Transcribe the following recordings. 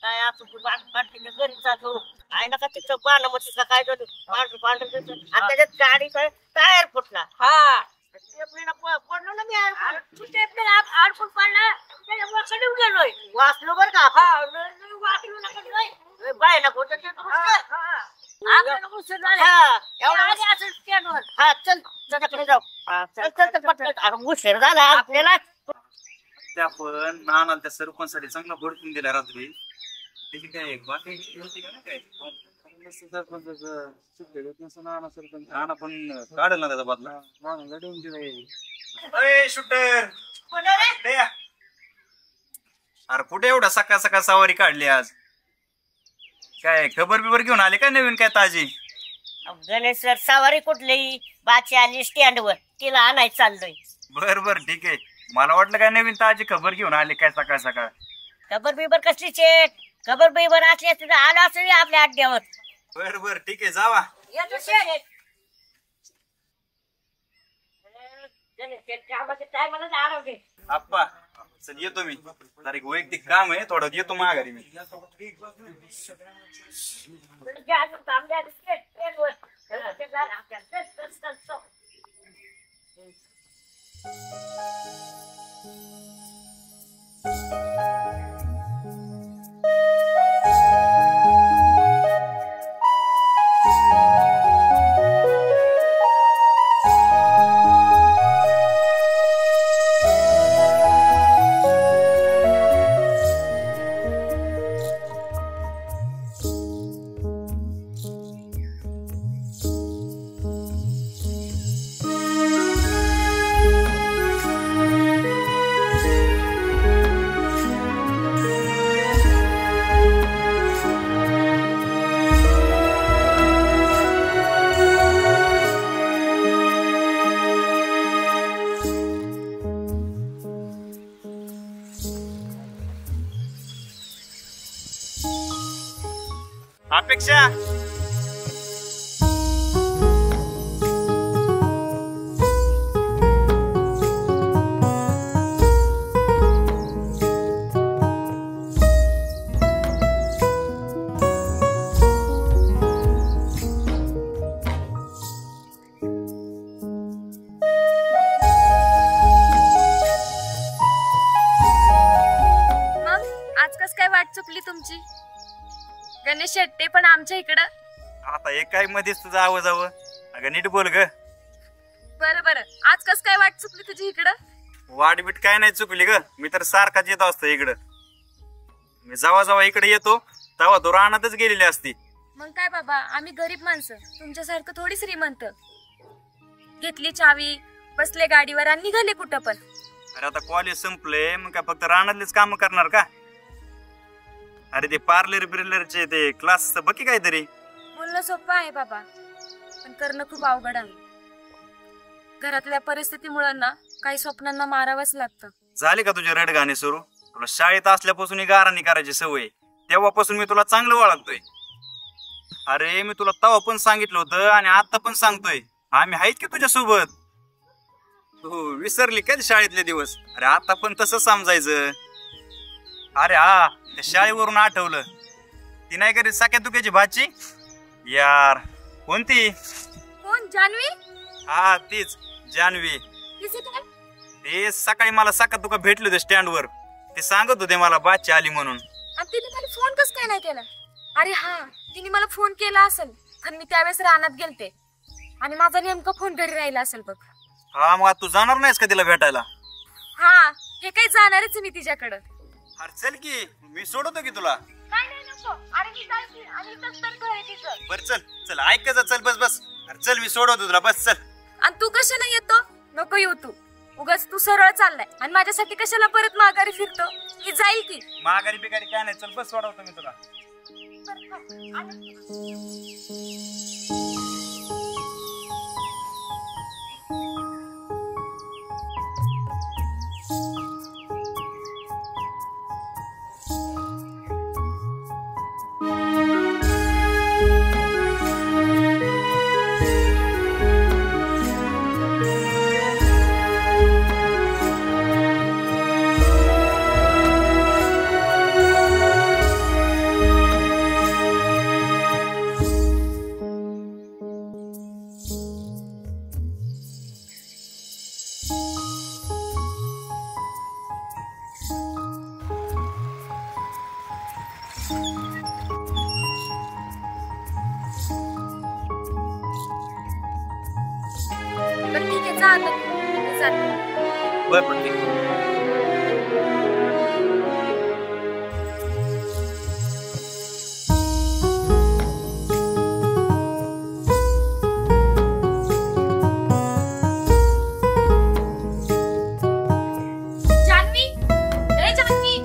काय आपण घरी जातो आहे ना का तिचं पानं मग तिचं काय झालं पांढरं पांढरं आणि त्याच्यात गाडीचा टायर फुटला. हा पडलो ना मी अडकून पडला त्याच्यामुळे कडून गेलोय. वाचलो बरं का. हा वाचलो ना बायला होत हा चल त्याच्याकडे जाऊ. चल चल चल उशीर झाला आपल्याला. त्या पण नाना त्या सरपंचसाठी चांगला भडकून दिला रात्री. त्याची काय बाकी काय नाना पण काढेल ना त्याचा बदला. शूटर अरे कुठे एवढा सकाळ सकाळ सवारी काढली आज? काय खबर बिबर घेऊन आले काय नवीन काय ताजी? गणेश सर सवारी कुठली बाची आली स्टँड वर तिला आणायला चाललोय. बर बर ठीक आहे. मला वाटलं काय नवीन ताजी खबर घेऊन आले काय सकाळ सकाळ. खबर बिबर कसली चेक खबर बिबर असली असते आलो असेल आपल्या अड्ड्यावर. बर बर ठीक आहे जावा. आप्पा चल येतो मी. जरा एक वैयक्तिक काम आहे थोडं येतो माघारी मी. अपेक्षा आज कस काय वाट चुकली तुमची? गणेश शेट्टे पण आमच्या इकडं. आता एक काय मध्येच तुझं आवाज जावं. अगं नीट बोल ग. बरं बरं आज कस काय वाट चुकली तुझी इकडं? वाट बीट काय नाही चुकली ग. मी तर सारखाच येत असतो इकडं. मी जेव्हा जेव्हा इकडे येतो तेव्हा तो रानातच गेलेली असती. मग काय बाबा आम्ही गरीब माणसं तुमच्यासारखं थोडी श्रीमंत. घेतली चावी बसले गाडीवर आणि निघाले कुठं पण. अरे आता कॉलेज संपले मग काय फक्त रानातलेच काम करणार का? अरे ते पार्लर बिर्लरचे ते क्लास बघी काहीतरी. बोलणं सोपं आहे बाबा पण करणं खूप अवघड आहे. घरातल्या परिस्थितीमुळे ना काही स्वप्नांना मारावंच लागतं. झाले का तुझे रडगाणे सुरू? तुला शाळेत असल्यापासून गाराणी करायची सवय तेव्हापासून मी तुला चांगलं ओळखतोय. अरे मी तुला तेव्हा पण सांगितलं होतं आणि आता पण सांगतोय आम्ही आहेत की तुझ्या सोबत. तू विसरली काय शाळेतले दिवस? अरे आता पण तसं समजायचं. अरे हा त्या शाळेवरून आठवलं ती नाही करीत साख्या तुक्याची भाची यार. कोणती? कोण? जान्हवी? हा तीच जान्हवी. ते सकाळी मला साखा तुका भेटले होते स्टँड वर. ते सांगत होते मला बाची आली म्हणून. तिने मला फोन कस काय नाही केला? अरे हा तिने मला फोन केला असेल पण मी त्यावेळेस रानात गेलते आणि माझा नेमका फोन घरी राहिला असेल बघ. हा मग तू जाणार नाहीस का तिला भेटायला? हा हे काही जाणारच मी तिच्याकडं. अरे चल की मी सोडवतो की तुला. बर चल चल ऐक जा चल बस बस. अरे चल मी सोडवतो तुला बस चल. आणि तू कशाला येतो? नको येऊ तू. उगाच तू सरळ चाललाय आणि माझ्यासाठी कशाला परत माघारी फिरतो? मी जाईल की. माघारी बिगारी काय नाही चल बस सोडवतो मी तुला. बरं ठीक आहे. जान्हवी, ए जान्हवी.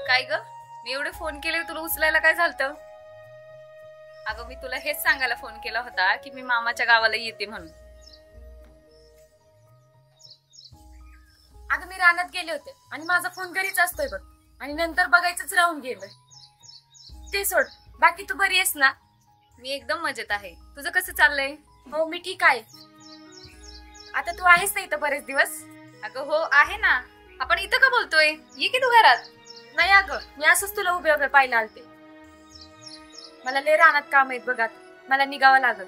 काय ग, मी एवढे फोन केले तुला उचलायला काय झालं? अगं मी तुला हेच सांगायला फोन केला होता की मी मामाच्या गावाला येते म्हणून. अगं मी रानात गेले होते आणि माझा फोन घरीच असतोय बघ, आणि नंतर बघायचंच राहून गेलं. ते सोड, बाकी तू बरी आहेस ना? मी एकदम मजेत आहे. तुझं कसं चाललंय? हो मी ठीक आहे. आता तू आहेस ना इथं बरेच दिवस? अगं हो आहे ना. आपण इथं का बोलतोय? ये की तू घरात. नाही अगं, मी असंच तुला उभे उभे पाहिलं आलते. मला लय रानात काम आहेत बघ, आता मला निघावं लागल.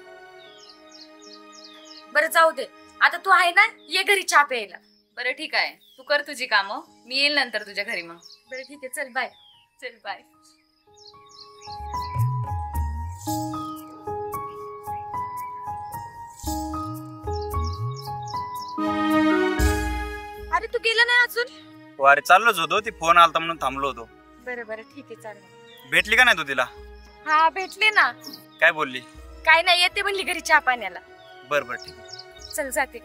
बरं जाऊ दे, आता तू आहे ना, ये घरी चहा प्यायला. बरं ठीक आहे, तू कर तुझी कामं, मी येईल नंतर तुझ्या घरी. मग बरं ठीक आहे, चल बाय. चल बाय. अरे तू गेला नाही अजून? अरे चाललोच होतो, ती फोन आलता म्हणून थांबलो होतो. बरं बरं ठीक आहे, चालेल. भेटली का नाही तू तिला? हा भेटले ना. काय बोलली? काय नाही, येते म्हणली घरी चहा पाण्याला. बरं बरं ठीक आहे. चल जाते.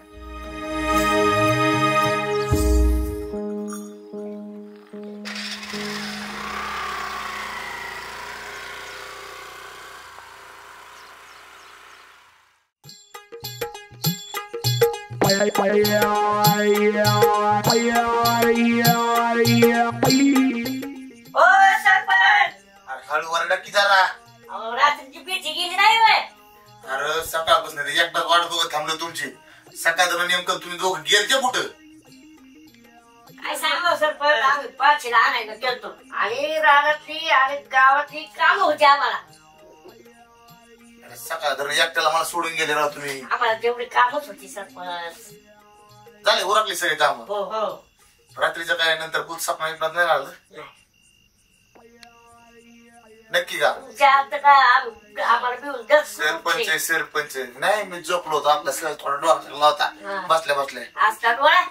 ओ सरपंच, हळू वरडा की जरा. अहो, रात्रीची पेटी गेली नाही होय? अरे सकाळपासून एकटाच वाट बघत थांबलो तुमची. सकाळ नेमकं तुम्ही दोघं गेलते कुठं? काय सांगावं सरपंच, आम्ही पाचशेला आणायला गेलतो आणि रानातली आणि गावातली कामं होती आम्हाला. अरे सकाळ एकट्याला मला सोडून गेले राव तुम्ही. आम्हाला तेवढी कामच होती सरपंच. झाले उरकली सगळे काम. हो हो. रात्रीचं काय नंतर खूप सपना विपनात नाही राहिलं नक्की का? तुमच्या आता काय आम्हाला पिऊन गच्च सरपंच सरपंच नाही, मी झोपलो होतो. आपला सर थोडा डोळा लागला होता बसल्या बसल्या. असतात डोळा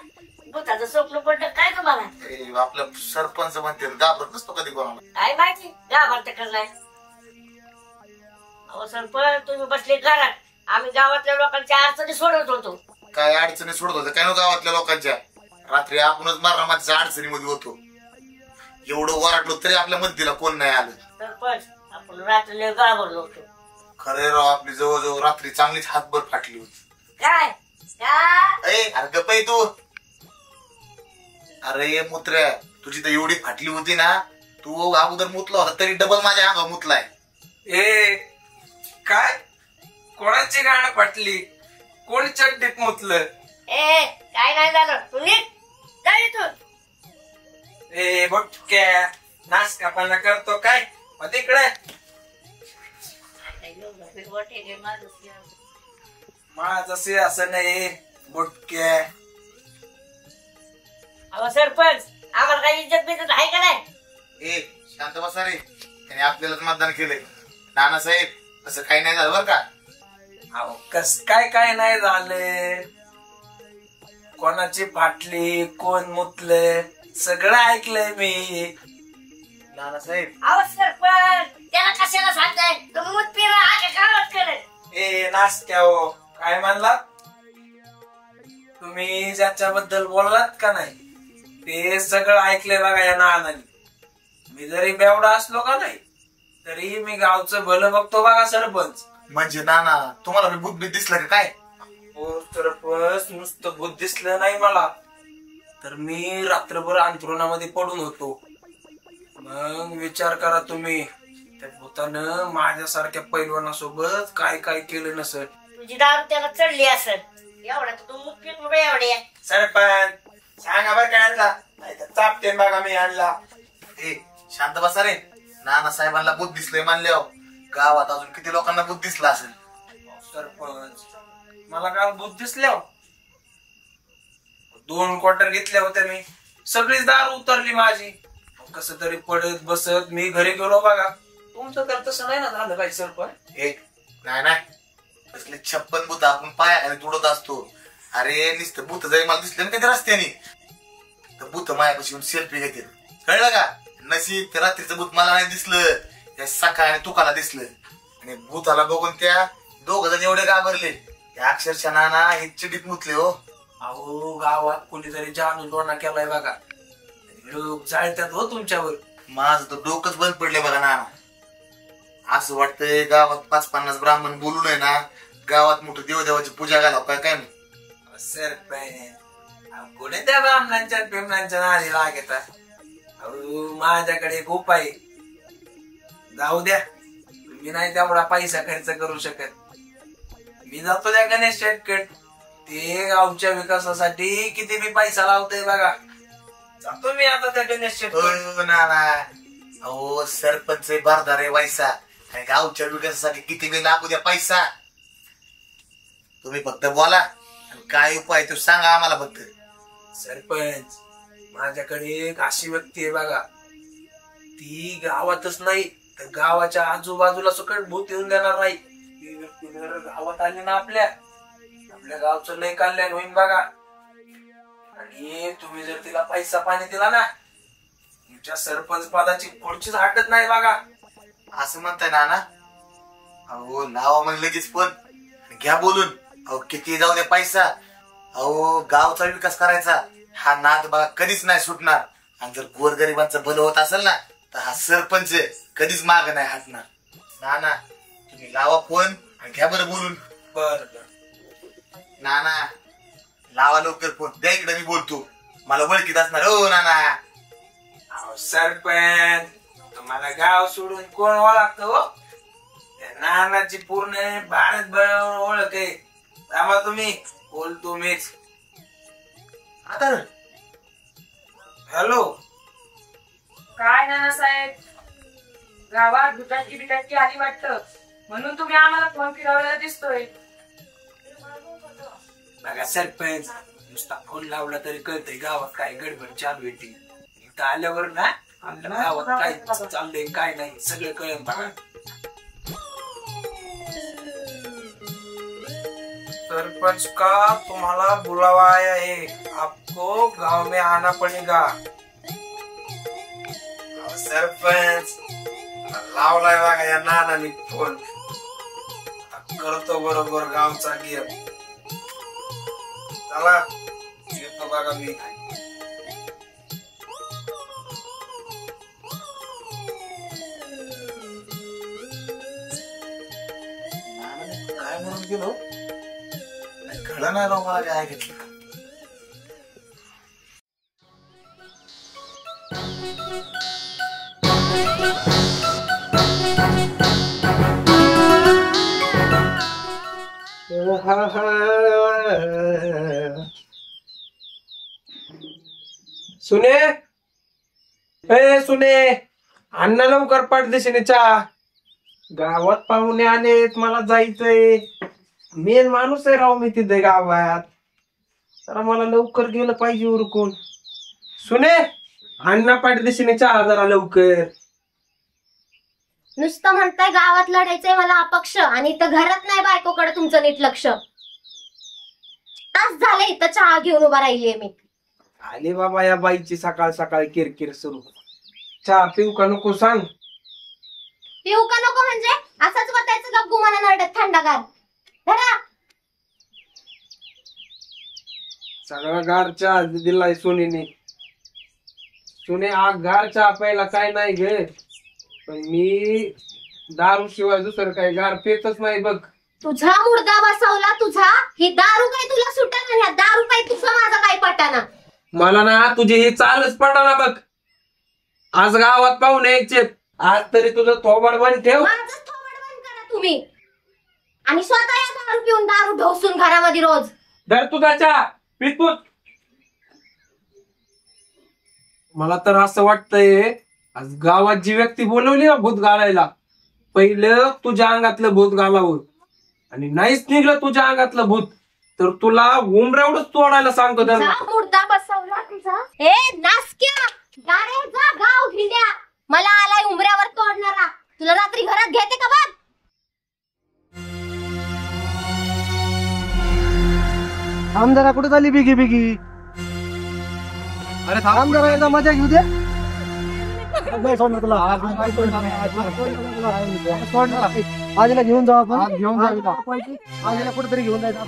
भूताचं स्वप्न पडलं काय तुम्हाला? आपलं सरपंच म्हणते घाबरत नसतो कधी कोणाला. काय माहिती गावात करलाय. अहो सरपंच, तुम्ही बसले घरात, आम्ही गावातल्या लोकांच्या अडचणी सोडवत होतो. काय अडचणी सोडत होतं काय गावातल्या लोकांच्या? रात्री आपणच मारामारीच्या अडचणीमध्ये होतो. एवढं वराटलो तरी आपल्या मदतीला कोण नाही आलं. सरपंच, आपण रात्री गावावरलो होतो. खरे राव, आपली जवळजवळ रात्री चांगलीच हातभर फाटली होती. काय अरे गप्प आहे तू. अरे मुत्र्या, तुझी तर एवढी फाटली होती ना, तू अगोदर मुतला होता तरी डबल माझ्या अंगावर मुतलाय. ए काय, कोणाची गाणं फाटली? कोण चड्डीत मुतलं? ए काय नाही झालं, तुम्ही काय इथून? ए बटक्या, नाच कापाना करतो काय? मग तिकडे माझं असं नाही बुटक्या. अहो सरपंच, आम्हाला काही इज्जत बिज्जत आहे का नाही? ए शांत बसा रे, त्याने आपल्यालाच मतदान केलंय. नानासाहेब असं काही नाही झालं बरं का? अहो कस काय नाही झालं? कोणाची फाटली, कोण मुतलं, सगळं ऐकलंय मी. नानासाहेब अहो सरपंच, त्याला कशाला सांगताय? तुम्ही मत पिरा आगे गावात करत. ए नाचत्या हो, काय म्हणला तुम्ही? ज्याच्याबद्दल बोललात का नाही ते सगळं ऐकलंय बघा या नानाने. मी जरी बेवडा असलो का नाही तरी मी गावचं भलं बघतो बघा सरपंच. म्हणजे नाना तुम्हाला बुद्धी दिसलं का काय? हो सरपंच, नुसतं भूत दिसलं नाही मला, तर मी रात्रभर अंथरुणामध्ये पडून होतो. मग विचार करा तुम्ही, त्या भूतानं माझ्यासारख्या पैलवानासोबत काय काय केलं नसेल. तुझी दारू त्याला चढली असेल एवढा, तू मुख्य एवढे. सरपंच सांगा बरं काय आणला, नाही तर चापते बघा मी आणला. ए शांत बसा रे. नानासाहेबांना बुद्ध दिसलंय मानल्यावर गावात अजून किती लोकांना बुद्ध दिसला असेल? सरपंच मला काल भूत दिसल्या, 2 क्वार्टर घेतल्या होत्या मी, सगळीच दारू उतरली माझी. कस तरी पडत बसत मी घरी गेलो बघा. तुमचं तर तसं नाही ना झालं काही सरपंच. हे नाही नाही असले 56 भूत आपण पाया तुडत असतो. अरे नुसतं भूत जरी मला दिसलं ना कधी रस्त्याने तर भूत मायापाशी येऊन सेल्फी घेते. कळलं का? नशीब ते रात्रीचं भूत मला नाही दिसलं, त्या सकाळी तुकाला दिसलं. आणि भूताला बघून त्या दोघ जण एवढे घाबरले त्या अक्षरशः नाना हे चिडीत मुतले. हो अहो गावात कोणीतरी जानू दोना केलाय बघा. लोक जाळतात हो तुमच्यावर. माझं तर डोकंच बंद पडले बघा नाना. असं वाटतंय गावात 5-50 ब्राह्मण बोलून आहे ना गावात मोठं देवदेवाची पूजा घालाव काय काय नाही. सरपंच कुठे त्या ब्राह्मणांच्या पिमणांच्या नादी लागेल. अहो माझ्याकडे एक उपाय. जाऊ द्या, मी नाही तेवढा पैसा खर्च करू शकत. मी जातो त्या गणेश शेटकड. ते गावच्या विकासासाठी किती मी पैसा लावतोय बघा. जातो मी आता त्या गणेश शेटकड. नाना अहो सरपंच बारदार आहे पैसा आणि गावच्या विकासासाठी किती बी लागू द्या पैसा. तुम्ही फक्त बोला आणि काय उपाय तो सांगा आम्हाला फक्त. सरपंच माझ्याकडे एक अशी व्यक्ती आहे बघा. ती गावातच नाही तर गावाच्या आजूबाजूला सकट भूत येऊन देणार नाही. ती व्यक्ती जर गावात आली ना आपल्या गावचं लय कल्याण होईल बघा. आणि तुम्ही जर तिला पैसा पाणी दिला ना तुमच्या सरपंच पदाची पुढचीच हटत नाही बघा. असं म्हणताय नाना. अहो लावा मग लगेच फोन घ्या बोलून. अहो किती जाऊ द्या पैसा. अहो गावचा विकास करायचा हा नाद बघा कधीच नाही सुटणार. आणि जर गोरगरिबांचं भलं होत असेल ना तर हा सरपंच कधीच माग नाही हटणार. नाना तुम्ही लावा फोन आणि घ्या बरं बोलून. बर नाना लावा लवकर फोन द्या इकडे मी बोलतो. मला ओळखीत असणार. हो नाना. सरपंच तुम्हाला गाव सोडून कोण ओळखतो हो? नानाची पूर्ण भारतभर ओळख आहे. थांबा तुम्ही बोलतो मीच. आता हॅलो. काय नाना साहेब, गावात भुताची बिटाची आली वाटतं म्हणून तुम्ही आम्हाला फोन फिरवलेला दिसतोय. बघा सरपंच नुसता फोन लावला तरी कळतंय गावात काय गडबड चालू आहे. ती इथं आल्यावर ना गावात काय चाललंय काय नाही सगळं कळेल बघा. सरपंच का तुम्हाला बुलावा आया है, आपको गांव में आना पड़ेगा. सरपंच लावलाय बघा या नानानी फोन. करतो बरोबर गावचा गेम. चला येतो बघा मी. काय म्हणून गेलो कळलं नाही राव मला काय घेतलं. सुने ए सुने अण्णा लवकर पाठदेशीने चहा. गावात पाहुणे आलेत मला जायचंय. मेन माणूस आहे राव मी तिथे गावात. तर मला लवकर गेलं पाहिजे उरकून. सुने अण्णा पाठदेशीने चहा जरा लवकर. नुसतं म्हणताय गावात लढायचंय मला अपक्ष आणि इथं घरात नाही बायकोकडे तुमचं नीट लक्ष. तास झाले इथं चहा घेऊन उभा राहिलीये मी. आले बाबा या बाईची सकाळ सकाळ किरकिर सुरू. चहा पिऊ का नको सांग. पिऊ का नको म्हणजे असंच बतायचं गप्पू मना नरडत थंडगार. धरा सगळा गार चहा दिलाय सोनीने. सोने आग गार चहा प्यायला काय नाही गे पण मी दारू शिवाय दुसरं काही गार पेतच नाही बघ. तुझा मुर्दा बसवला तुझा. ही दारू काय तुला सुटत नाही. दारू काय तुझं माझं काय पटाना. मला ना तुझी ही चालच पडा बघ. आज गावात पाहून यायचे आज तरी तुझं थोबड बंद ठेव. माझं थोबड बंद करा तुम्ही आणि स्वतः या दारू पिऊन दारू ढोसून घरामध्ये रोज. धर तुझा चहा पितूच. मला तर असं वाटतंय आज गावात जी व्यक्ती बोलवली ना भूत घालायला पहिलं तुझ्या अंगातलं भूत घालावं आणि नाहीच निघलं तुझ्या अंगातलं भूत तर तुला उमरेवढंच तोडायला सांगतो. मुर्दा बसवला तुझा. ए नासक्या जा रे जा गाव भिंड्या. मला आलाय उंबऱ्यावर तोडणारा. तुला रात्री घरात घेते का बघ. थांब जरा, कुठे झाली बिगी बिगी? अरे थांब जरा, एकदा मजा घेऊ दे. आजीला घेऊन जाऊ आपण. आजीला कुठेतरी घेऊन जायचं.